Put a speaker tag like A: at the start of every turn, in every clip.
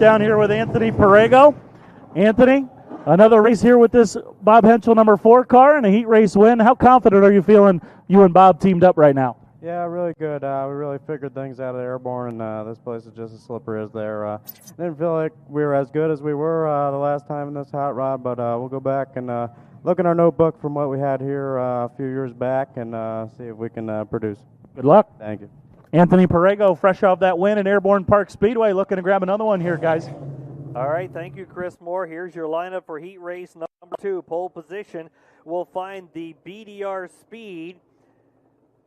A: Down here with Anthony Perego. Anthony, another race here with this Bob Henschel number 4 car and a heat race win. How confident are you feeling you and Bob teamed up right now?
B: Yeah, really good. We really figured things out at Airborne, and this place is just as slippery as there. Didn't feel like we were as good as we were the last time in this hot rod, but we'll go back and look in our notebook from what we had here a few years back and see if we can produce.
A: Good luck.
B: Thank you.
A: Anthony Perego, fresh off that win at Airborne Park Speedway, looking to grab another one here, guys.
C: All right, thank you, Chris Moore. Here's your lineup for heat race number 2. Pole position, we'll find the BDR Speed,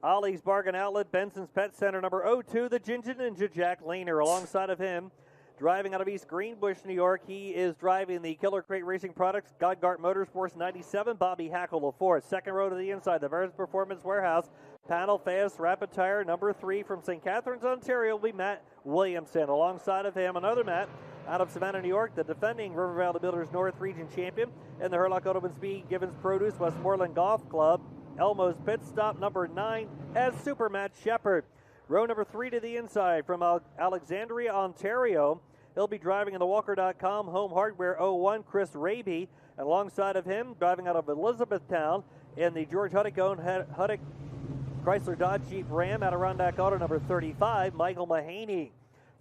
C: Ollie's Bargain Outlet, Benson's Pet Center, number 02, the Ginger Ninja, Jack Lehner. Alongside of him, driving out of East Greenbush, New York, he is driving the Killer Crate Racing Products, Godgart Motorsports 97, Bobby Hackle, the 4th. Second row to the inside, the Veras Performance Warehouse, Panel Fast Rapid Tire, number 3 from St. Catharines, Ontario, will be Matt Williamson. Alongside of him, another Matt out of Savannah, New York, the defending River Valley Builders North Region champion, and the Hurlock Audubon Speed Givens Produce Westmoreland Golf Club, Elmo's Pit Stop, number 9, as Super Matt Shepard. Row number 3 to the inside from Alexandria, Ontario. He'll be driving in the Walker.com Home Hardware 01, Chris Raby. And alongside of him, driving out of Elizabethtown in the George Huddick-owned Huddick Chrysler Dodge Jeep Ram Adirondack Auto, number 35, Michael Mahaney.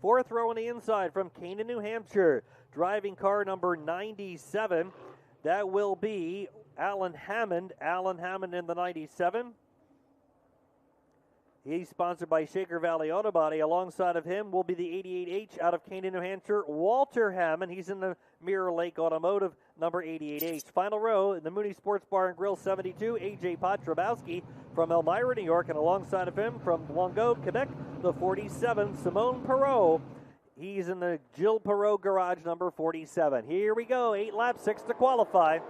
C: 4th row on the inside from Canaan, New Hampshire, driving car number 97. That will be Alan Hammond. Alan Hammond in the 97. He's sponsored by Shaker Valley Auto Body. Alongside of him will be the 88H out of Canaan, New Hampshire, Walter Hammond. He's in the Mirror Lake Automotive, number 88H. Final row in the Mooney Sports Bar and Grill 72, A.J. Potrabowski from Elmira, New York. And alongside of him from Longueuil, Quebec, the 47, Simone Perot. He's in the Jill Perot Garage, number 47. Here we go, 8 laps, 6 to qualify.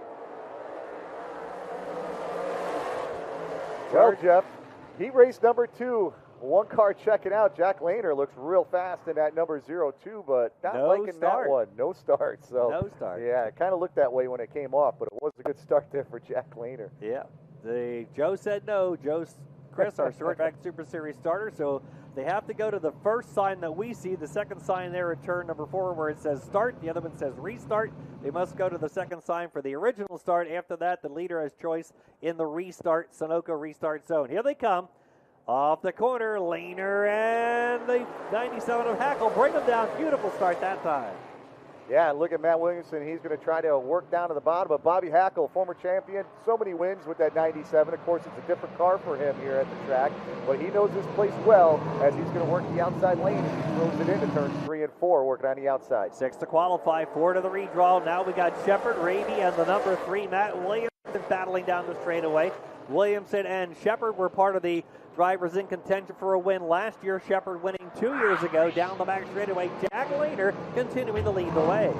D: Well, Jeff, heat race number 2, one car checking out. Jack Lehner looks real fast in that number 02, but not liking that one. No start. So
C: no start.
D: Yeah, it kind of looked that way when it came off, but it was a good start there for Jack Lehner.
C: Yeah, Joe said no. Chris, our short track Super Series starter, so they have to go to the first sign that we see, the second sign there at turn number 4 where it says start, the other one says restart. They must go to the second sign for the original start. After that, the leader has choice in the restart, Sunoco restart zone. Here they come. Off the corner, Lehner and the 97 of Hackle. Bring them down. Beautiful start that time.
D: Yeah, and look at Matt Williamson. He's going to try to work down to the bottom. But Bobby Hackle, former champion, so many wins with that 97. Of course, it's a different car for him here at the track. But he knows this place well as he's going to work the outside lane. He throws it into turns 3 and 4, working on the outside.
C: 6 to qualify, 4 to the redraw. Now we got Shepard, Raby, and the number 3, Matt Williamson, battling down the straightaway. Williamson and Shepard were part of the drivers in contention for a win last year. Shepard winning 2 years ago down the back straightaway. Jack Lehner continuing to lead the way.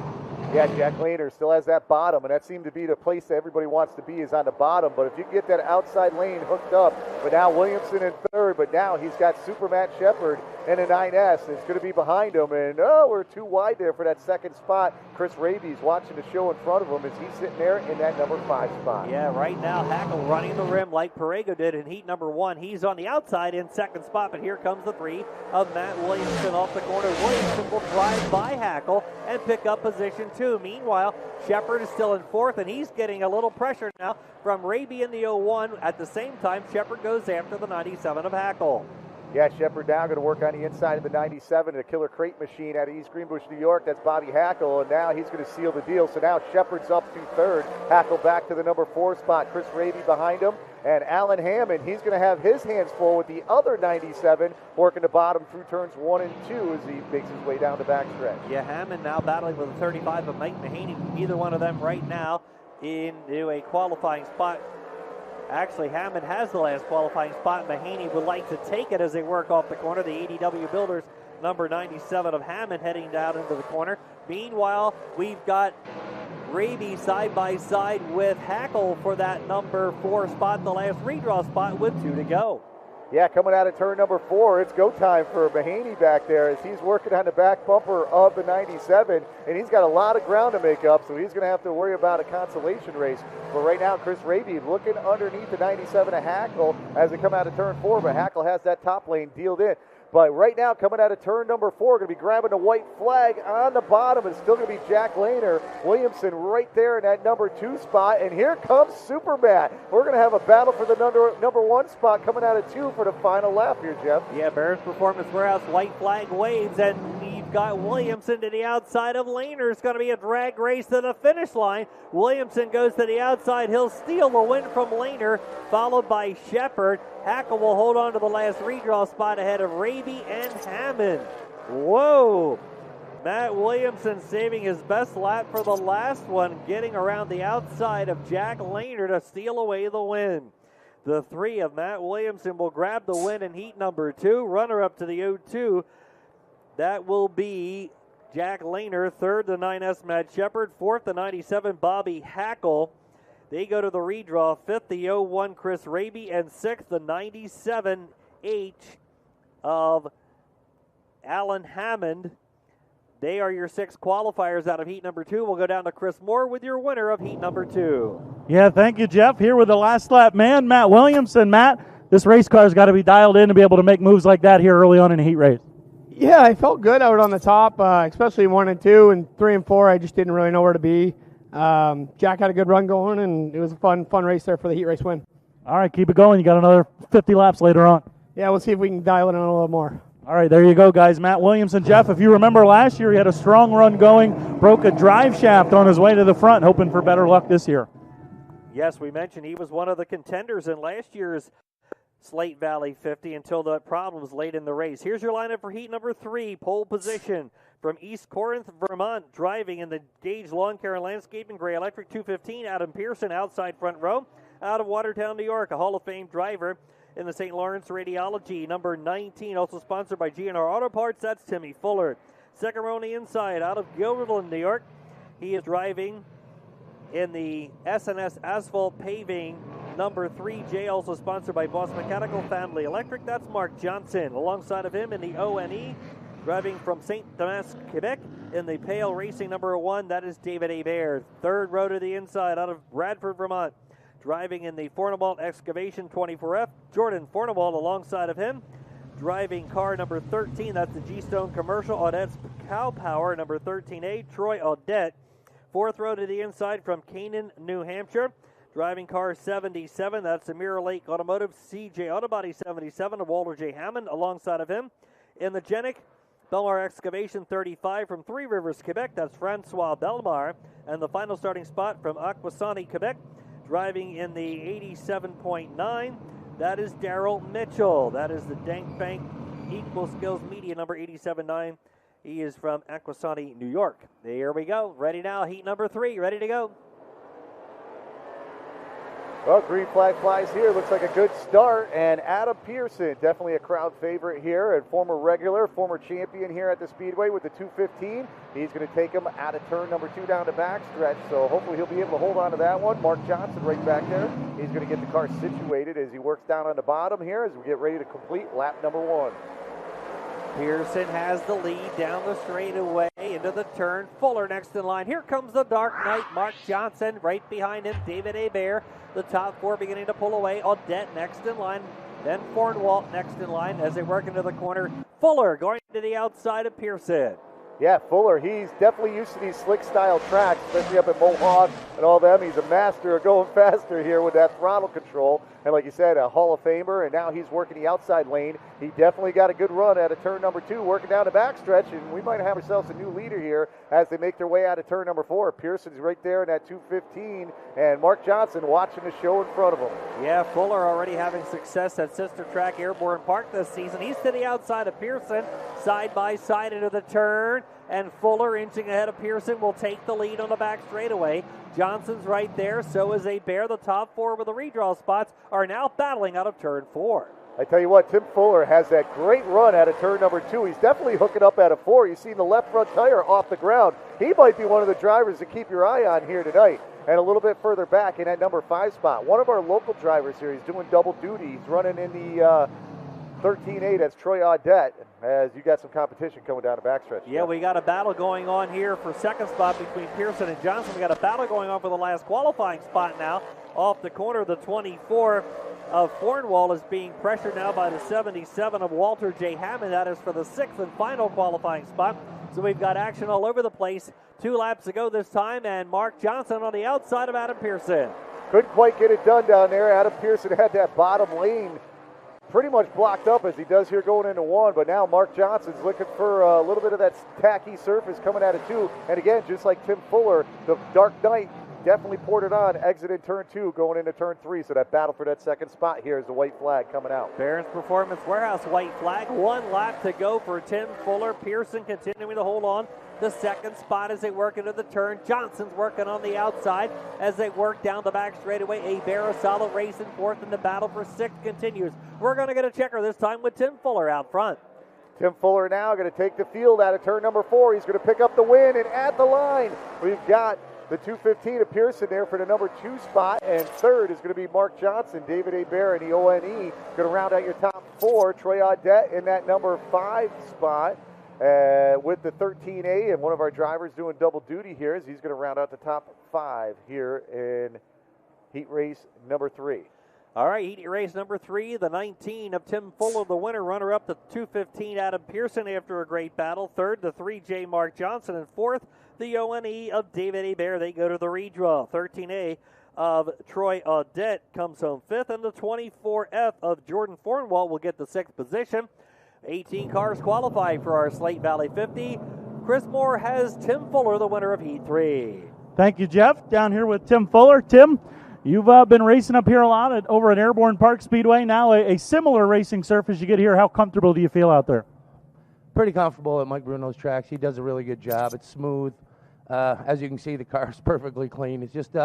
D: Yeah, Jack Lehner still has that bottom, and that seemed to be the place that everybody wants to be, is on the bottom. But if you can get that outside lane hooked up, but now Williamson in 3rd, but now he's got Super Matt Shepard and a 9S. It's going to be behind him, and we're too wide there for that second spot. Chris Raby's watching the show in front of him as he's sitting there in that number 5 spot.
C: Yeah, right now Hackle running the rim like Perego did in heat number 1. He's on the outside in second spot, but here comes the 3 of Matt Williamson off the corner. Williamson will drive by Hackle and pick up position 2. Meanwhile, Shepard is still in 4th, and he's getting a little pressure now from Raby in the 01. At the same time, Shepard goes after the 97 of Hackle.
D: Yeah, Shepard now going to work on the inside of the 97, the Killer Crate machine out of East Greenbush, New York. That's Bobby Hackle, and now he's going to seal the deal. So now Shepard's up to 3rd. Hackle back to the number 4 spot. Chris Raby behind him. And Alan Hammond, he's going to have his hands full with the other 97, working the bottom through turns 1 and 2 as he makes his way down the backstretch.
C: Yeah, Hammond now battling with a 35 of Mike Mahaney. Either one of them right now into a qualifying spot. Actually, Hammond has the last qualifying spot. Mahaney would like to take it as they work off the corner. The ADW Builders, number 97 of Hammond, heading down into the corner. Meanwhile, we've got Raby side by side with Hackle for that number 4 spot, the last redraw spot with 2 to go.
D: Yeah, coming out of turn number 4, it's go time for Mahaney back there as he's working on the back bumper of the 97, and he's got a lot of ground to make up, so he's going to have to worry about a consolation race. But right now, Chris Raby looking underneath the 97 of Hackle as they come out of turn 4, but Hackle has that top lane dealed in. But right now, coming out of turn number 4, going to be grabbing the white flag on the bottom. It's still going to be Jack Lehner. Williamson right there in that number 2 spot. And here comes Superman. We're going to have a battle for the number 1 spot coming out of 2 for the final lap here, Jeff.
C: Yeah, Barron's Performance Warehouse, white flag waves, and you've got Williamson to the outside of Lehner. It's going to be a drag race to the finish line. Williamson goes to the outside. He'll steal the win from Lehner, followed by Shepard. Hackle will hold on to the last redraw spot ahead of Raby and Hammond. Whoa! Matt Williamson saving his best lap for the last one, getting around the outside of Jack Lehner to steal away the win. The 3 of Matt Williamson will grab the win in heat number 2. Runner-up to the 0-2, that will be Jack Lehner. 3rd, the 9S Matt Shepard. 4th, the 97 Bobby Hackle. They go to the redraw. 5th, the 0-1 Chris Raby, and 6th, the 97H of Alan Hammond. They are your 6 qualifiers out of heat number 2. We'll go down to Chris Moore with your winner of heat number 2.
A: Yeah, thank you, Jeff. Here with the last lap man, Matt Williamson. Matt, this race car's got to be dialed in to be able to make moves like that here early on in a heat race.
E: Yeah, I felt good out on the top, especially 1 and 2, and 3 and 4. I just didn't really know where to be. Jack had a good run going, and it was a fun race there for the heat race win.
A: All right, keep it going. You got another 50 laps later on.
E: Yeah, we'll see if we can dial it in a little more.
A: All right, there you go, guys. Matt Williamson. Jeff, if you remember last year, he had a strong run going, broke a drive shaft on his way to the front, hoping for better luck this year.
C: Yes, we mentioned he was one of the contenders in last year's Slate Valley 50 until the problems late in the race. Here's your lineup for heat number 3, pole position. From East Corinth, Vermont, driving in the Gage Lawn Care and Landscaping Gray Electric 215, Adam Pearson, outside front row. Out of Watertown, New York, a Hall of Fame driver in the St. Lawrence Radiology, number 19, also sponsored by GNR Auto Parts, that's Timmy Fuller. Second row on the inside, out of Gilderland, New York, he is driving in the S&S Asphalt Paving, number 3J, also sponsored by Boss Mechanical Family Electric, that's Mark Johnson. Alongside of him in the ONE, driving from St. Thomas, Quebec, in the Pale Racing number 1, that is David Hebert. Third row to the inside, out of Bradford, Vermont, driving in the Fornewalt Excavation 24F, Jordan Fornewalt alongside of him. Driving car number 13, that's the G-Stone Commercial, Audette's Cow Power, number 13A, Troy Audette. Fourth row to the inside from Canaan, New Hampshire. Driving car 77, that's the Mirror Lake Automotive, CJ Autobody 77, Walter J. Hammond alongside of him. In the Genic, Belmar Excavation 35 from Three Rivers, Quebec, that's Francois Belmar. And the final starting spot from Akwesasne, Quebec, driving in the 87.9, that is Daryl Mitchell. That is the Dank Bank Equal Skills Media, number 87.9. He is from Akwesasne, New York. There we go. Ready now, heat number 3, ready to go.
D: Well, green flag flies here. Looks like a good start. And Adam Pearson, definitely a crowd favorite here, and former regular, former champion here at the Speedway with the 215. He's going to take him out of turn number 2 down to backstretch, so hopefully he'll be able to hold on to that one. Mark Johnson right back there. He's going to get the car situated as he works down on the bottom here as we get ready to complete lap number 1.
C: Pearson has the lead down the straightaway into the turn. Fuller next in line. Here comes the Dark Knight, Mark Johnson. Right behind him, David Hebert. The top 4 beginning to pull away. Audette next in line. Then Fornewalt next in line as they work into the corner. Fuller going to the outside of Pearson.
D: Yeah, Fuller, he's definitely used to these slick style tracks, especially up at Mohawk and all them. He's a master of going faster here with that throttle control. And like you said, a Hall of Famer, and now he's working the outside lane. He definitely got a good run out of turn number 2, working down the backstretch, and we might have ourselves a new leader here as they make their way out of turn number 4. Pearson's right there in that 215, and Mark Johnson watching the show in front of him.
C: Yeah, Fuller already having success at Sister Track Airborne Park this season. He's to the outside of Pearson, side by side into the turn, and Fuller inching ahead of Pearson will take the lead on the back straightaway. Johnson's right there, so is Hebert. The top 4 with the redraw spots are now battling out of turn 4.
D: I tell you what, Tim Fuller has that great run out of turn number 2. He's definitely hooking up out of 4. You've seen the left front tire off the ground. He might be one of the drivers to keep your eye on here tonight. And a little bit further back in that number 5 spot, one of our local drivers here, he's doing double duty. He's running in the 13.8, that's Troy Audette, as you got some competition coming down the backstretch.
C: Yeah, we got a battle going on here for second spot between Pearson and Johnson. We got a battle going on for the last qualifying spot now. Off the corner of the 24, of Cornwall is being pressured now by the 77 of Walter J. Hammond. That is for the 6th and final qualifying spot. So we've got action all over the place. 2 laps to go this time, and Mark Johnson on the outside of Adam Pearson.
D: Couldn't quite get it done down there. Adam Pearson had that bottom lane pretty much blocked up as he does here going into 1, but now Mark Johnson's looking for a little bit of that tacky surface coming out of 2. And again, just like Tim Fuller, the Dark Knight definitely poured it on, exited turn 2, going into turn 3. So that battle for that second spot here is the white flag coming out.
C: Barron's Performance Warehouse white flag. 1 lap to go for Tim Fuller. Pearson continuing to hold on the second spot as they work into the turn. Johnson's working on the outside as they work down the back straightaway. A solid race in 4th, and the battle for 6th continues. We're going to get a checker this time with Tim Fuller out front.
D: Tim Fuller now going to take the field out of turn number 4. He's going to pick up the win, and at the line, we've got the 215 of Pearson there for the number 2 spot, and third is going to be Mark Johnson. David Hebert and the ONE going to round out your top 4. Troy Audette in that number 5 spot. With the 13A, and one of our drivers doing double duty here as he's going to round out the top 5 here in heat race number 3.
C: All right, heat race number 3, the 19 of Tim Fuller, the winner. Runner-up, the 215 Adam Pearson after a great battle. Third, the 3J Mark Johnson, and fourth, the ONE of David Hebert. They go to the redraw. 13A of Troy Audette comes home 5th, and the 24F of Jordan Fornwall will get the 6th position. 18 cars qualify for our Slate Valley 50. Chris Moore has Tim Fuller, the winner of Heat 3.
A: Thank you, Jeff. Down here with Tim Fuller. Tim, you've been racing up here a lot over at Airborne Park Speedway. Now a similar racing surface you get here. How comfortable do you feel out there?
F: Pretty comfortable at Mike Bruno's tracks. He does a really good job. It's smooth. As you can see, the car's perfectly clean. It's just,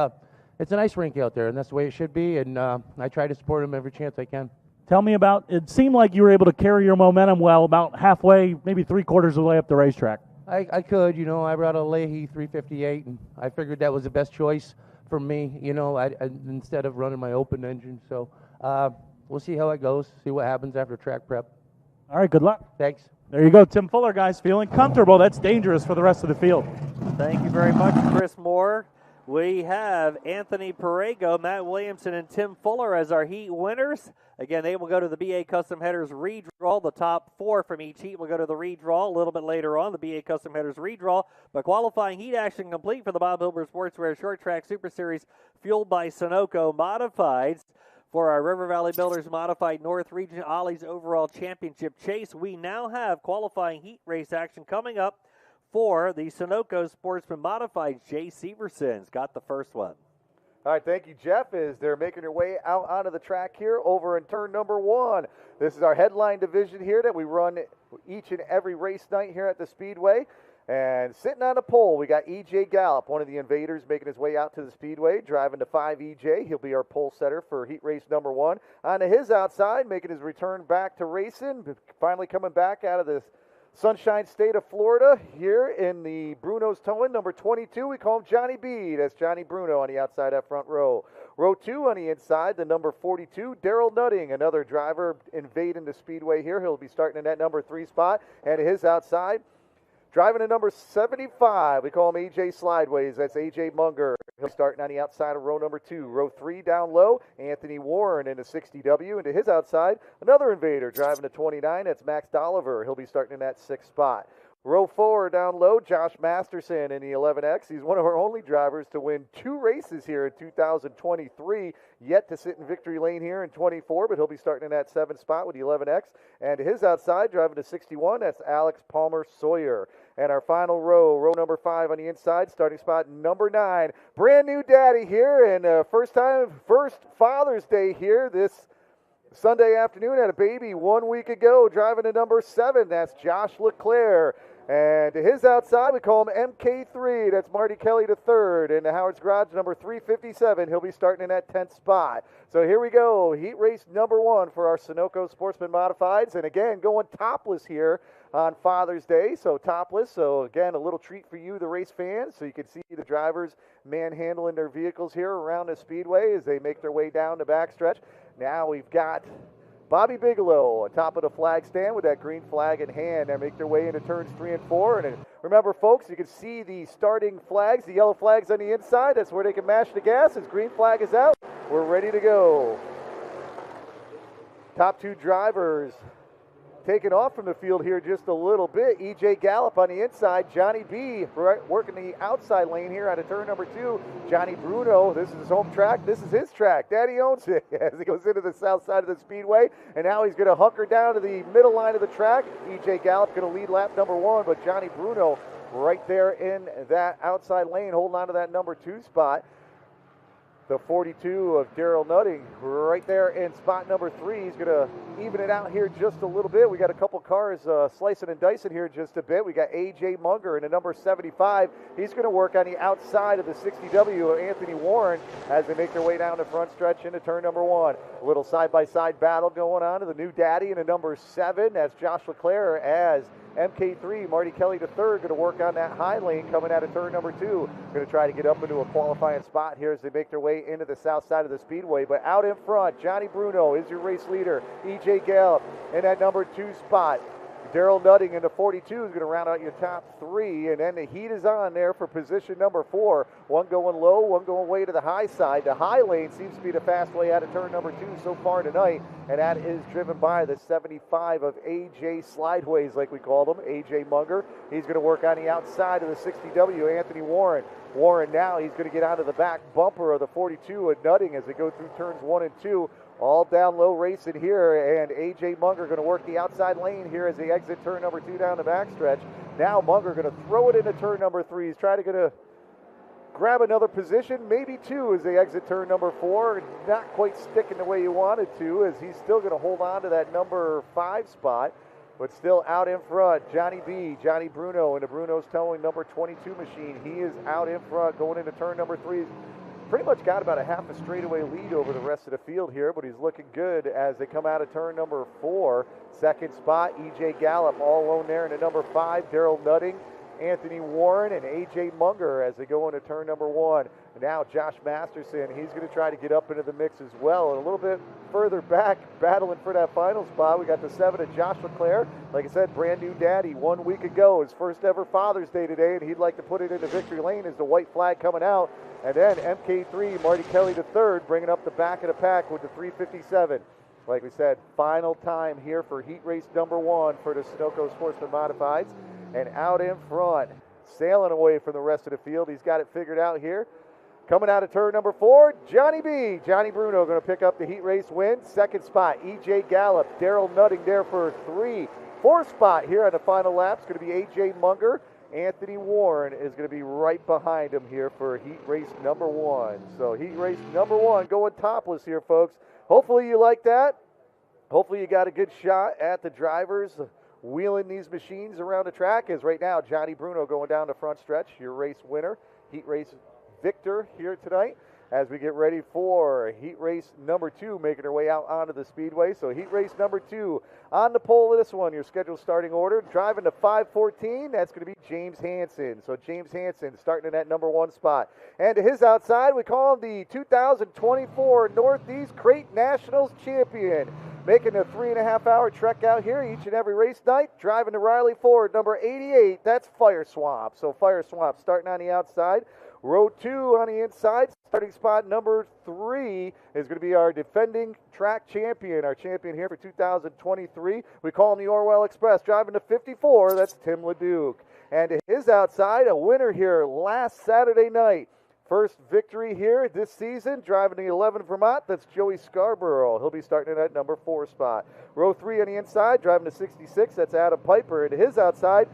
F: it's a nice rink out there, and that's the way it should be, and I try to support him every chance I can.
A: Tell me about, it seemed like you were able to carry your momentum well about halfway, maybe 3/4 of the way up the racetrack.
F: I could, I brought a Leahy 358, and I figured that was the best choice for me, instead of running my open engine. So we'll see how it goes, see what happens after track prep.
A: All right, good luck.
F: Thanks.
A: There you go, Tim Fuller, guys, feeling comfortable. That's dangerous for the rest of the field.
C: Thank you very much, Chris Moore. We have Anthony Perego, Matt Williamson, and Tim Fuller as our heat winners. Again, they will go to the BA Custom Headers redraw. The top 4 from each heat will go to the redraw a little bit later on, the BA Custom Headers redraw. But qualifying heat action complete for the Bob Hilbert Sportswear Short Track Super Series, fueled by Sunoco Modifieds. For our River Valley Builders Modified North Region Ollie's Overall Championship Chase, we now have qualifying heat race action coming up for the Sunoco Sportsman Modified. Jay Severson's got the first one.
D: All right, thank you, Jeff, as they're making their way out onto the track here over in turn number 1. This is our headline division here that we run each and every race night here at the Speedway. And sitting on the pole, we got E.J. Gallup, one of the invaders, making his way out to the Speedway, driving to 5 E.J. He'll be our pole setter for heat race number 1. On to his outside, making his return back to racing, finally coming back out of the Sunshine State of Florida here in the Bruno's Towing, number 22. We call him Johnny B. That's Johnny Bruno on the outside that front row. Row 2 on the inside, the number 42, Daryl Nutting, another driver invading the Speedway here. He'll be starting in that number 3 spot. And his outside, driving to number 75, we call him AJ Slideways. That's AJ Munger. He'll be starting on the outside of row number 2. Row 3 down low, Anthony Warren in a 60W. And to his outside, another invader driving to 29. That's Max Dolliver. He'll be starting in that 6th spot. Row 4 down low, Josh Masterson in the 11X. He's one of our only drivers to win 2 races here in 2023. Yet to sit in victory lane here in 24, but he'll be starting in that 7th spot with the 11X. And to his outside, driving to 61, that's Alex Palmer Sawyer. And our final row number 5 on the inside, starting spot number 9. Brand new daddy here, and first Father's Day here this Sunday afternoon. Had a baby 1 week ago, driving to number 7. That's Josh LeClaire. And to his outside, we call him MK3. That's Marty Kelly III. And the Howard's Garage, number 357. He'll be starting in that 10th spot. So here we go. Heat race number 1 for our Sunoco Sportsman Modifieds. And again, going topless here on Father's Day. So topless. So again, a little treat for you, the race fans. So you can see the drivers manhandling their vehicles here around the Speedway as they make their way down the backstretch. Now we've got Bobby Bigelow on top of the flag stand with that green flag in hand. They make their way into turns 3 and 4. And remember, folks, you can see the starting flags, the yellow flags on the inside. That's where they can mash the gas. As green flag is out, we're ready to go. Top two drivers taking off from the field here just a little bit. EJ Gallup on the inside. Johnny B working the outside lane here out of turn number 2. Johnny Bruno, this is his home track. This is his track. Daddy owns it as he goes into the south side of the Speedway. And now he's going to hunker down to the middle line of the track. EJ Gallup going to lead lap number 1, but Johnny Bruno right there in that outside lane holding on to that number 2 spot. The 42 of Daryl Nutting right there in spot number 3. He's going to even it out here just a little bit. We got a couple cars slicing and dicing here just a bit. We got A.J. Munger in the number 75. He's going to work on the outside of the 60W of Anthony Warren as they make their way down the front stretch into turn number 1. A little side-by-side battle going on to the new daddy in the number 7. That's Josh LeClaire as MK3, Marty Kelly III, going to work on that high lane coming out of turn number 2. Going to try to get up into a qualifying spot here as they make their way into the south side of the Speedway. But out in front, Johnny Bruno is your race leader. EJ Gallup in that number 2 spot. Daryl Nutting in the 42 is going to round out your top 3, and then the heat is on there for position number 4. One going low, one going way to the high side. The high lane seems to be the fast way out of turn number 2 so far tonight, and that is driven by the 75 of AJ Slideways, like we called him, AJ Munger. He's going to work on the outside of the 60W, Anthony Warren. Warren now, he's going to get onto the back bumper of the 42 of Nutting as they go through turns 1 and 2. All down low racing here, and A.J. Munger going to work the outside lane here as they exit turn number 2 down the backstretch. Now Munger going to throw it into turn number 3. He's trying to grab another position, maybe 2 as they exit turn number 4. Not quite sticking the way you wanted to, as he's still going to hold on to that number 5 spot, but still out in front. Johnny B, Johnny Bruno, and the Bruno's towing number 22 machine. He is out in front going into turn number 3. Pretty much got about a half a straightaway lead over the rest of the field here, but he's looking good as they come out of turn number 4. Second spot, EJ Gallup all alone there in the number 5. Daryl Nutting, Anthony Warren, and AJ Munger as they go into turn number 1. And now Josh Masterson, he's going to try to get up into the mix as well. And a little bit further back, battling for that final spot, we got the 7 of Josh LeClaire. Like I said, brand new daddy 1 week ago, his first ever Father's Day today, and he'd like to put it into victory lane as the white flag coming out. And then MK3, Marty Kelly III, bringing up the back of the pack with the 357. Like we said, final time here for heat race number 1 for the Sunoco Sportsman Modifieds. And out in front, sailing away from the rest of the field, he's got it figured out here. Coming out of turn number 4, Johnny B. Johnny Bruno going to pick up the heat race win. Second spot, EJ Gallup. Daryl Nutting there for 3. Fourth spot here on the final lap is going to be AJ Munger. Anthony Warren is going to be right behind him here for heat race number 1. So heat race number 1 going topless here, folks. Hopefully you like that. Hopefully you got a good shot at the drivers wheeling these machines around the track. As right now, Johnny Bruno going down the front stretch, your race winner, heat race victor here tonight. As we get ready for heat race number 2, making her way out onto the Speedway. So heat race number 2 on the pole of this one, your scheduled starting order. Driving to 514, that's going to be James Hansen. So James Hansen starting in that number 1 spot. And to his outside, we call him the 2024 Northeast Crate Nationals champion. Making a 3.5-hour trek out here each and every race night. Driving to Riley Ford, number 88, that's Fire Swamp. So Fire Swamp starting on the outside. Row 2 on the inside, starting spot number 3 is going to be our defending track champion, our champion here for 2023. We call him the Orwell Express, driving to 54, that's Tim LeDuc. And to his outside, a winner here last Saturday night. First victory here this season, driving the 11 Vermont, that's Joey Scarborough. He'll be starting in that number 4 spot. Row 3 on the inside, driving to 66, that's Adam Piper. And to his outside,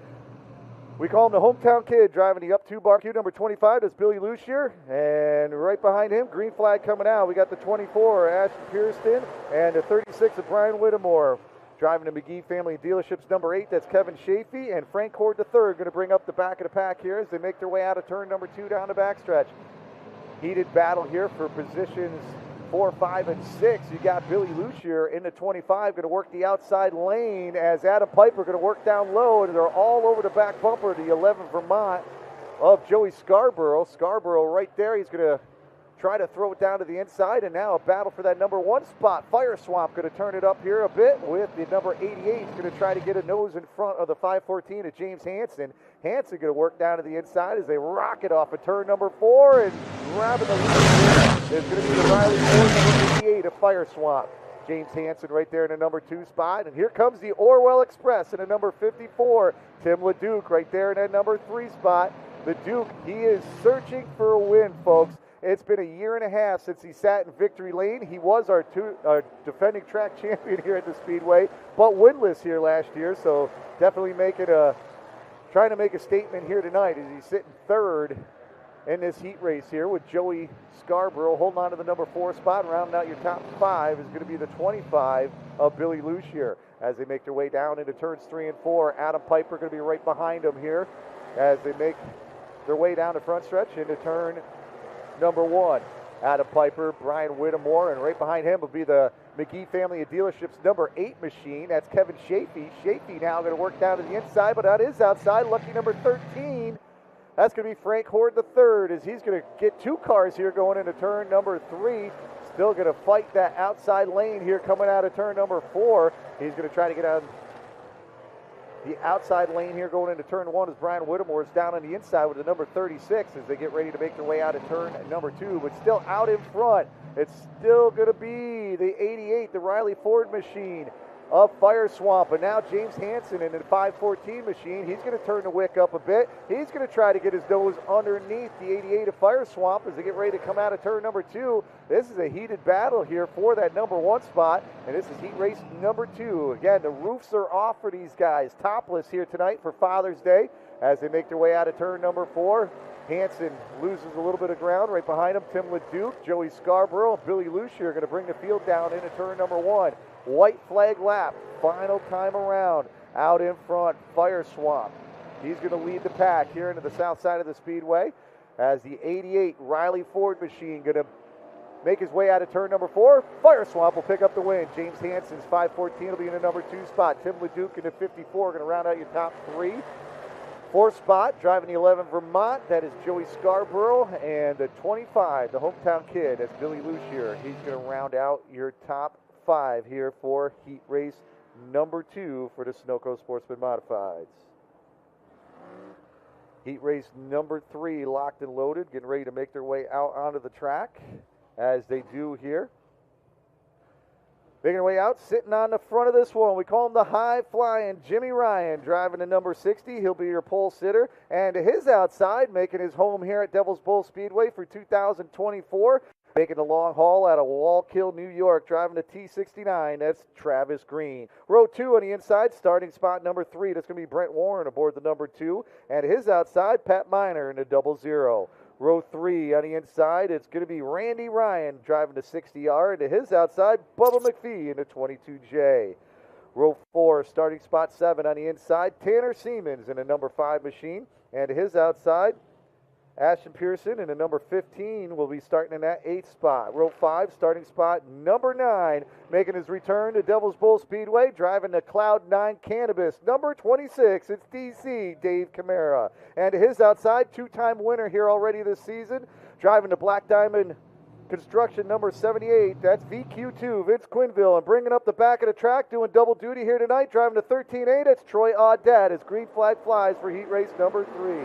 D: we call him the hometown kid, driving the up 2 bar Q, number 25, that's Billy Lucier. And right behind him, green flag coming out, we got the 24, Ashton Pierston, and the 36 of Brian Whittemore. Driving the McGee Family Dealerships, number 8, that's Kevin Chafee. And Frank Cord III going to bring up the back of the pack here as they make their way out of turn number 2 down the backstretch. Heated battle here for positions 4, 5, and 6. You got Billy Lucier in the 25 going to work the outside lane as Adam Piper going to work down low, and they're all over the back bumper of the 11 Vermont of Joey Scarborough. Scarborough right there. He's going to try to throw it down to the inside, and now a battle for that number 1 spot. Fire Swamp going to turn it up here a bit with the number 88. He's going to try to get a nose in front of the 514 of James Hansen. Hansen going to work down to the inside as they rocket off of turn number 4, and grabbing the lead is going to be the Riley Ford number 88 of Fire Swamp. James Hansen right there in the number 2 spot. And here comes the Orwell Express in the number 54. Tim LeDuc right there in that number 3 spot. LeDuc, he is searching for a win, folks. It's been a year and a half since he sat in victory lane. He was our defending track champion here at the Speedway, but winless here last year. So definitely trying to make a statement here tonight as he's sitting 3rd in this heat race here with Joey Scarborough holding on to the number 4 spot. Rounding out your top 5 is going to be the 25 of Billy Lucier as they make their way down into turns 3 and 4. Adam Piper going to be right behind them here as they make their way down the front stretch into turn number 1. Adam Piper, Brian Whittemore, and right behind him will be the McGee family of dealerships number 8 machine. That's Kevin Shafee. Shafee now going to work down to the inside, but on his outside, lucky number 13. That's going to be Frank Horde III as he's going to get 2 cars here going into turn number 3. Still going to fight that outside lane here coming out of turn number 4. He's going to try to get on the outside lane here going into turn 1 as Brian Whittemore is down on the inside with the number 36 as they get ready to make their way out of turn number 2. But still out in front, it's still going to be the 88, the Riley Ford machine of Fire Swamp. And now James Hansen in the 514 machine. He's going to turn the wick up a bit. He's going to try to get his nose underneath the 88 of Fire Swamp as they get ready to come out of turn number 2. This is a heated battle here for that number 1 spot, and this is heat race number 2. Again, the roofs are off for these guys. Topless here tonight for Father's Day as they make their way out of turn number 4. Hansen loses a little bit of ground right behind him. Tim LeDuc, Joey Scarborough, Billy Lucier are going to bring the field down into turn number 1. White flag lap, final time around. Out in front, Fire Swamp. He's going to lead the pack here into the south side of the Speedway as the 88 Riley Ford machine going to make his way out of turn number 4. Fire Swamp will pick up the win. James Hansen's 514 will be in the number 2 spot. Tim LeDuc in the 54 going to round out your top 3. 4th spot, driving the 11 Vermont, that is Joey Scarborough, and the 25, the hometown kid, that's Billy Lucier. He's going to round out your top 5 here for heat race number 2 for the Sunoco Sportsman Modifieds. Heat race number 3 locked and loaded, getting ready to make their way out onto the track as they do here. Making their way out, sitting on the front of this one. We call him the high-flying Jimmy Ryan, driving the number 60. He'll be your pole sitter. And to his outside, making his home here at Devil's Bowl Speedway for 2024. Making the long haul out of Wallkill, New York, driving the T69. That's Travis Green. Row 2 on the inside, starting spot number 3. That's going to be Brent Warren aboard the number 2. And to his outside, Pat Miner in the 00. Row 3 on the inside, it's going to be Randy Ryan driving the 60R. And to his outside, Bubba McPhee in the 22J. Row 4, starting spot 7 on the inside, Tanner Siemens in the number 5 machine. And to his outside, Ashton Pearson in the number 15 will be starting in that 8th spot. Row 5, starting spot number 9, making his return to Devil's Bowl Speedway, driving the Cloud 9 Cannabis. Number 26, it's DC, Dave Camara. And to his outside, 2-time winner here already this season, driving the Black Diamond Construction number 78, that's VQ2, Vince Quinville. And bringing up the back of the track, doing double duty here tonight, driving the 13-8, it's Troy Audette as green flag flies for heat race number 3.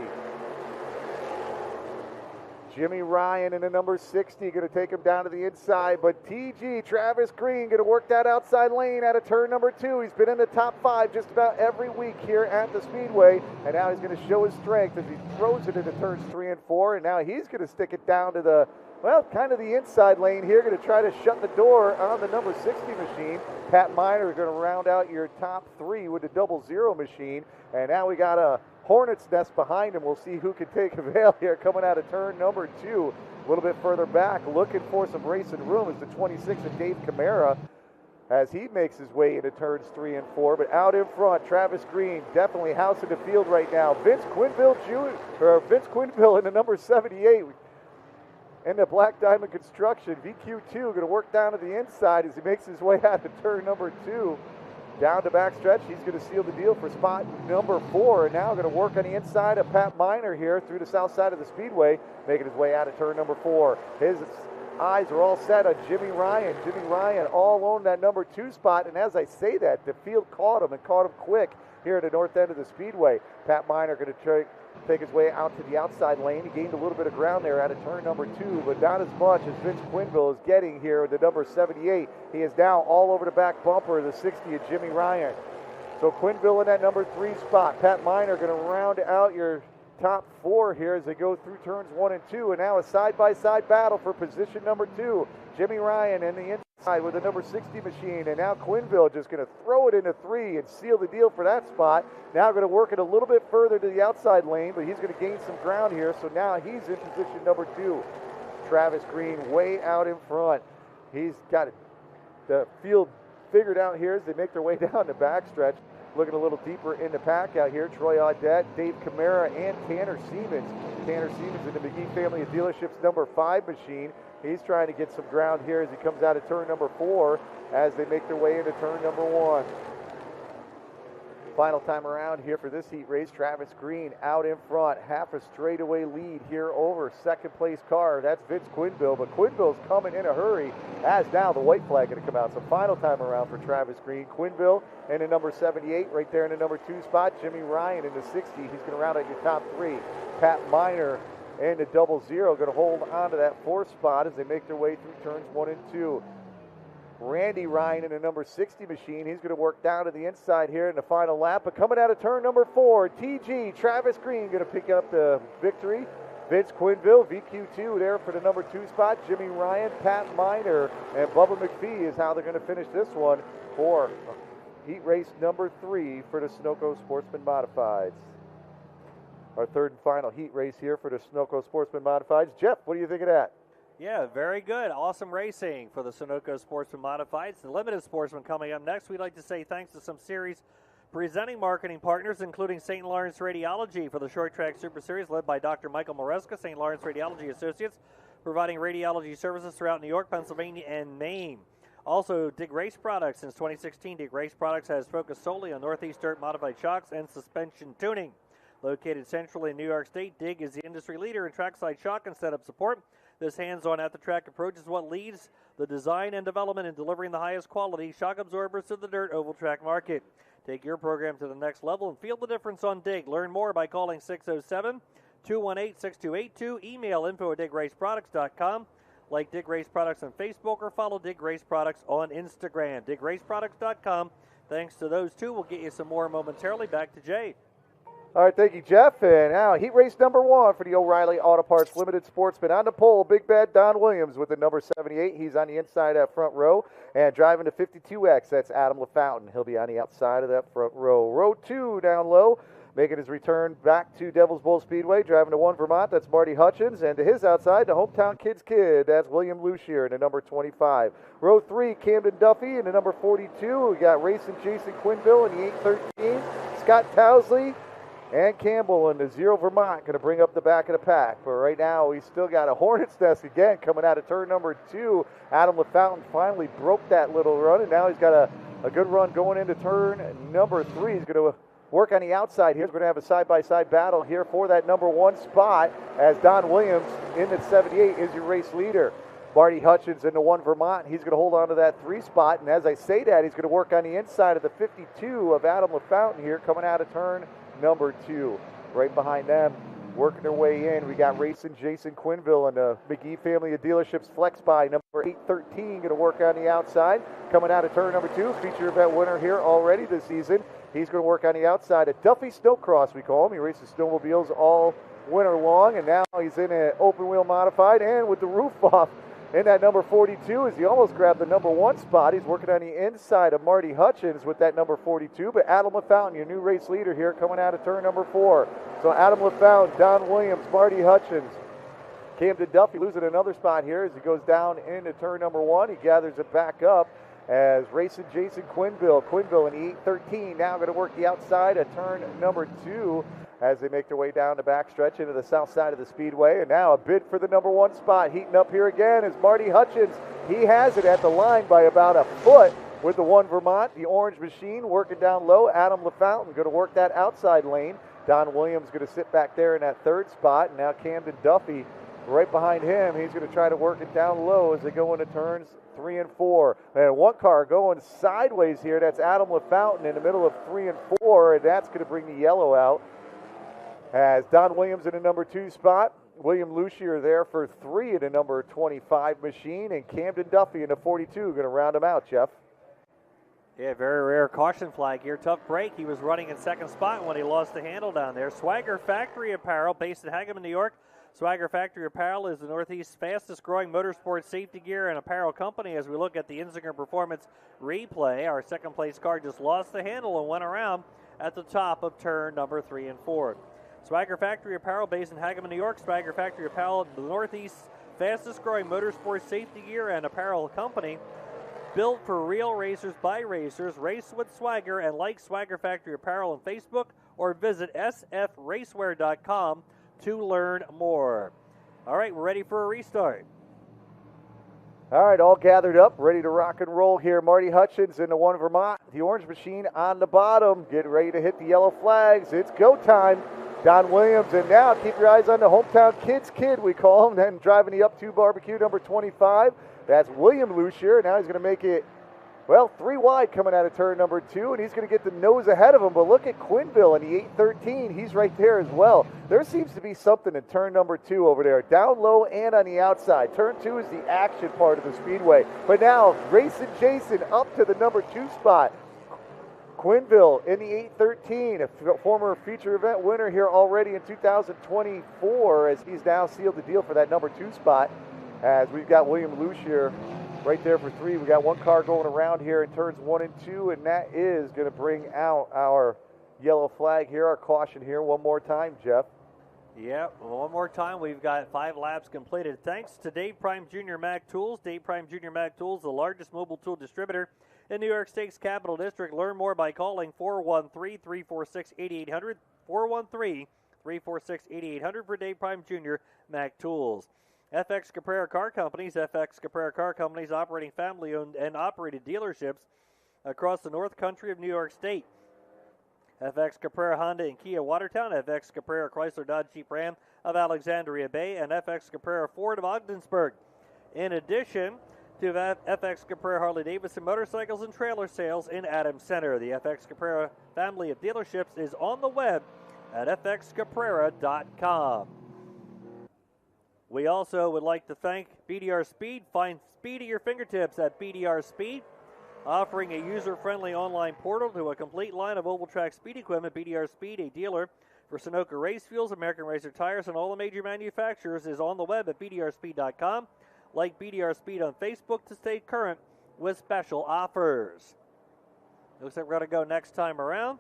D: Jimmy Ryan in the number 60 going to take him down to the inside, but TG, Travis Green, going to work that outside lane out of turn number 2. He's been in the top 5 just about every week here at the Speedway, and now he's going to show his strength as he throws it into turns 3 and 4, and now he's going to stick it down to the, well, kind of the inside lane here, going to try to shut the door on the number 60 machine. Pat Miner is going to round out your top 3 with the 00 machine, and now we got a Hornet's nest behind him. We'll see who can take avail here coming out of turn number 2. A little bit further back, looking for some racing room is the 26 of Dave Camara as he makes his way into turns 3 and 4. But out in front, Travis Green definitely housing the field right now. Vince Quinville in the number 78 in the Black Diamond Construction. VQ2 going to work down to the inside as he makes his way out of turn number 2. Down to backstretch, he's going to seal the deal for spot number 4, and now going to work on the inside of Pat Miner here through the south side of the Speedway, making his way out of turn number 4. His eyes are all set on Jimmy Ryan. Jimmy Ryan all on that number 2 spot, and as I say that, the field caught him and caught him quick here at the north end of the Speedway. Pat Miner going to take his way out to the outside lane. He gained a little bit of ground there out of turn number 2, but not as much as Vince Quinville is getting here with the number 78. He is now all over the back bumper of the 60 of Jimmy Ryan. So Quinville in that number 3 spot. Pat Miner going to round out your top 4 here as they go through turns 1 and 2. And now a side-by-side battle for position number 2. Jimmy Ryan in the inside with the number 60 machine. And now Quinville just going to throw it into 3 and seal the deal for that spot. Now going to work it a little bit further to the outside lane, but he's going to gain some ground here. So now he's in position number 2. Travis Green way out in front. He's got the field figured out here as they make their way down the backstretch. Looking a little deeper in the pack out here, Troy Audette, Dave Camara, and Tanner Siemens. Tanner Siemens in the McGee family of dealerships number 5 machine. He's trying to get some ground here as he comes out of turn number 4 as they make their way into turn number 1. Final time around here for this heat race, Travis Green out in front, half a straightaway lead here over second place car. That's Vince Quinville, but Quinville's coming in a hurry as now the white flag going to come out. So final time around for Travis Green. Quinville in the number 78, right there in the number 2 spot. Jimmy Ryan in the 60. He's going to round out your top 3. Pat Miner in the 00 going to hold on to that 4th spot as they make their way through turns 1 and 2. Randy Ryan in the number 60 machine. He's going to work down to the inside here in the final lap. But coming out of turn number 4, TG, Travis Green going to pick up the victory. Vince Quinville, VQ2 there for the number 2 spot. Jimmy Ryan, Pat Miner, and Bubba McPhee is how they're going to finish this one for heat race number 3 for the Sunoco Sportsman Modifieds. Our third and final heat race here for the Sunoco Sportsman Modifieds. Jeff, what do you think of that?
C: Yeah, very good. Awesome racing for the Sunoco Sportsman Modifieds. The Limited Sportsman coming up next. We'd like to say thanks to some series presenting marketing partners, including St. Lawrence Radiology for the Short Track Super Series, led by Dr. Michael Moreska, St. Lawrence Radiology Associates, providing radiology services throughout New York, Pennsylvania, and Maine. Also, Dig Race Products. Since 2016, Dig Race Products has focused solely on Northeast Dirt modified shocks and suspension tuning. Located centrally in New York State, Dig is the industry leader in trackside shock and setup support. This hands-on at-the-track approach is what leads the design and development in delivering the highest quality shock absorbers to the dirt oval track market. Take your program to the next level and feel the difference on Dig. Learn more by calling 607-218-6282. Email info@digraceproducts.com. Like Dig Race Products on Facebook or follow Dig Race Products on Instagram. digraceproducts.com. Thanks to those two. We'll get you some more momentarily. Back to Jay.
D: All right, thank you, Jeff. And now heat race number 1 for the O'Reilly Auto Parts Limited Sportsman. On the pole, Big Bad Don Williams with the number 78. He's on the inside of that front row. And driving the 52X, that's Adam LaFountain. He'll be on the outside of that front row. Row 2 down low, making his return back to Devil's Bowl Speedway. Driving to 1 Vermont, that's Marty Hutchins. And to his outside, the hometown kid's kid, that's William Lucier in the number 25. Row 3, Camden Duffy in the number 42. We got racing Jason Quinville in the 813. Scott Towsley and Campbell in the 0 Vermont going to bring up the back of the pack. But right now, we still got a hornet's nest again coming out of turn number 2. Adam LaFountain finally broke that little run, and now he's got a good run going into turn number 3. He's going to work on the outside here. We're going to have a side-by-side battle here for that number 1 spot as Don Williams in the 78 is your race leader. Marty Hutchins in the 1 Vermont. He's going to hold on to that 3 spot. And as I say that, he's going to work on the inside of the 52 of Adam LaFountain here coming out of turn number 2. Right behind them, working their way in, we got racing Jason Quinville and the McGee family of dealerships flex by number 813 going to work on the outside. Coming out of turn number 2, feature event winner here already this season. He's going to work on the outside. A Duffy Snowcross, we call him. He races snowmobiles all winter long, and now he's in an open wheel modified and with the roof off. In that number 42 as he almost grabbed the number 1 spot. He's working on the inside of Marty Hutchins with that number 42. But Adam LaFountain, your new race leader here, coming out of turn number 4. So Adam LaFountain, Don Williams, Marty Hutchins, Camden Duffy losing another spot here as he goes down into turn number 1. He gathers it back up as racing Jason Quinville. Quinville in the 813 now going to work the outside of turn number 2. As they make their way down the backstretch into the south side of the Speedway. And now a bid for the number 1 spot. Heating up here again is Marty Hutchins. He has it at the line by about a foot with the 1 Vermont. The orange machine working down low. Adam LaFountain going to work that outside lane. Don Williams going to sit back there in that 3rd spot. And now Camden Duffy right behind him. He's going to try to work it down low as they go into turns 3 and 4. And 1 car going sideways here. That's Adam LaFountain in the middle of 3 and 4. And that's going to bring the yellow out. As Don Williams in the number 2 spot. William Lucier there for 3 in the number 25 machine. And Camden Duffy in the 42 going to round him out, Jeff.
C: Yeah, very rare caution flag here. Tough break. He was running in second spot when he lost the handle down there. Swagger Factory Apparel, based in Hagerman, New York. Swagger Factory Apparel is the Northeast's fastest growing motorsports safety gear and apparel company. As we look at the Insinger Performance replay, our second place car just lost the handle and went around at the top of turn number 3 and 4. Swagger Factory Apparel, based in Hagerman, New York. Swagger Factory Apparel, the Northeast's fastest growing motorsports safety gear and apparel company. Built for real racers by racers. Race with Swagger and like Swagger Factory Apparel on Facebook or visit sfracewear.com to learn more. All right, we're ready for a restart.
D: All right, all gathered up, ready to rock and roll here. Marty Hutchins in the 1 Vermont. The orange machine on the bottom. Get ready to hit the yellow flags. It's go time. Don Williams, and now keep your eyes on the hometown kid's kid, we call him, then driving the up 2 barbecue, number 25. That's William Lucier. Now he's going to make it, well, 3 wide coming out of turn number 2, and he's going to get the nose ahead of him. But look at Quinville in the 813. He's right there as well. There seems to be something in turn number 2 over there, down low and on the outside. Turn 2 is the action part of the Speedway. But now, Racing Jason up to the number 2 spot. Quinville in the 813, a former feature event winner here already in 2024, as he's now sealed the deal for that number 2 spot. As we've got William Lucier right there for 3. We got 1 car going around here in turns 1 and 2, and that is going to bring out our yellow flag here, our caution here. One more time, Jeff.
C: Yeah, one more time. We've got 5 laps completed. Thanks to Dave Prime Jr. Mag Tools. Dave Prime Jr. Mag Tools, the largest mobile tool distributor in New York State's Capital District. Learn more by calling 413-346-8800, 413-346-8800 for Dave Prime Jr. Mag Tools. FX Caprera Car Companies. FX Caprera Car Companies operating family-owned and operated dealerships across the North Country of New York State. FX Caprera Honda and Kia Watertown, FX Caprera Chrysler Dodge Jeep Ram of Alexandria Bay, and FX Caprera Ford of Ogdensburg. In addition to FX Caprera Harley Davidson motorcycles and trailer sales in Adams Center. The FX Caprera family of dealerships is on the web at fxcaprera.com. We also would like to thank BDR Speed. Find speed at your fingertips at BDR Speed, offering a user-friendly online portal to a complete line of oval track speed equipment. BDR Speed, a dealer for Sunoco Race Fuels, American Racer Tires, and all the major manufacturers, is on the web at bdrspeed.com. Like BDR Speed on Facebook to stay current with special offers. Looks like we're going to go next time around.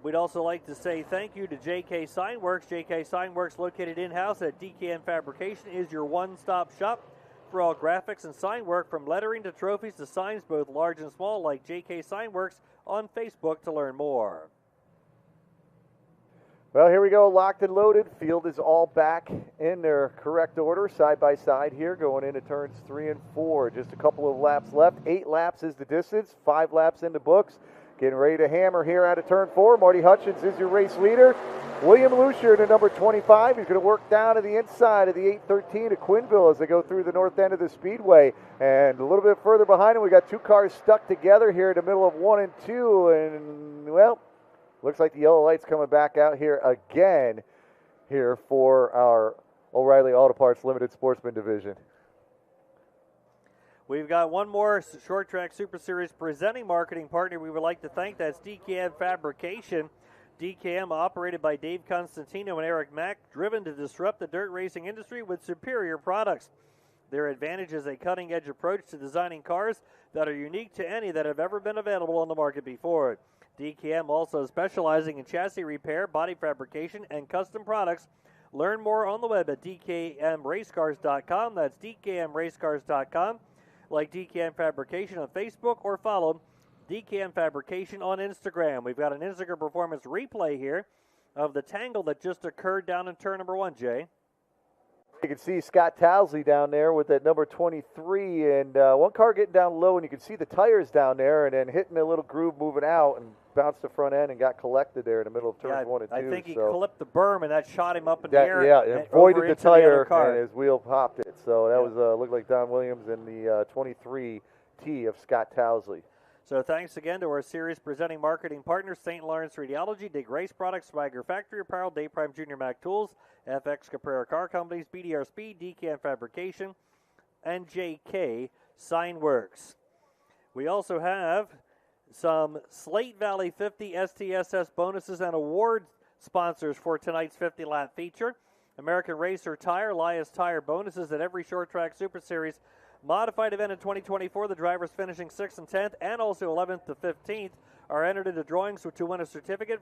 C: We'd also like to say thank you to JK Signworks. JK Signworks, located in-house at DKN Fabrication, is your one-stop shop for all graphics and sign work, from lettering to trophies to signs, both large and small, like JK Signworks on Facebook to learn more.
D: Well, here we go, locked and loaded. Field is all back in their correct order, side by side here, going into turns 3 and 4. Just a couple of laps left. 8 laps is the distance, 5 laps in the books. Getting ready to hammer here out of turn 4. Marty Hutchins is your race leader. William Lucier to number 25. He's going to work down to the inside of the 813 to Quinville as they go through the north end of the Speedway. And a little bit further behind him, we got 2 cars stuck together here in the middle of 1 and 2. And, well, looks like the yellow light's coming back out here again here for our O'Reilly Auto Parts Limited Sportsman Division.
C: We've got one more Short Track Super Series presenting marketing partner we would like to thank. That's DKM Fabrication. DKM, operated by Dave Constantino and Eric Mack, driven to disrupt the dirt racing industry with superior products. Their advantage is a cutting-edge approach to designing cars that are unique to any that have ever been available on the market before. DKM also specializing in chassis repair, body fabrication, and custom products. Learn more on the web at dkmracecars.com. That's dkmracecars.com. Like DKM Fabrication on Facebook, or follow DKM Fabrication on Instagram. We've got an Insinger Performance replay here of the tangle that just occurred down in turn number 1, Jay.
D: You can see Scott Towsley down there with that number 23, and 1 car getting down low, and you can see the tires down there, and then hitting a little groove moving out, and bounced the front end and got collected there in the middle of turns 1 and 2.
C: I think he clipped the berm, and that shot him up in
D: the
C: air.
D: Yeah, it avoided the tire, and his wheel popped it. So that was looked like Don Williams in the 23 T of Scott Towsley.
C: So thanks again to our series presenting marketing partners, St. Lawrence Radiology, Dig Race Products, Swagger Factory Apparel, Day Prime Junior Mac Tools, FX Caprera Car Companies, BDR Speed, DCAN Fabrication, and JK Sign Works. We also have some Slate Valley 50 STSS bonuses and award sponsors for tonight's 50-lap feature. American Racer Tire, Elias Tire bonuses at every Short Track Super Series modified event in 2024. The drivers finishing 6th and 10th and also 11th to 15th are entered into drawings to win a certificate for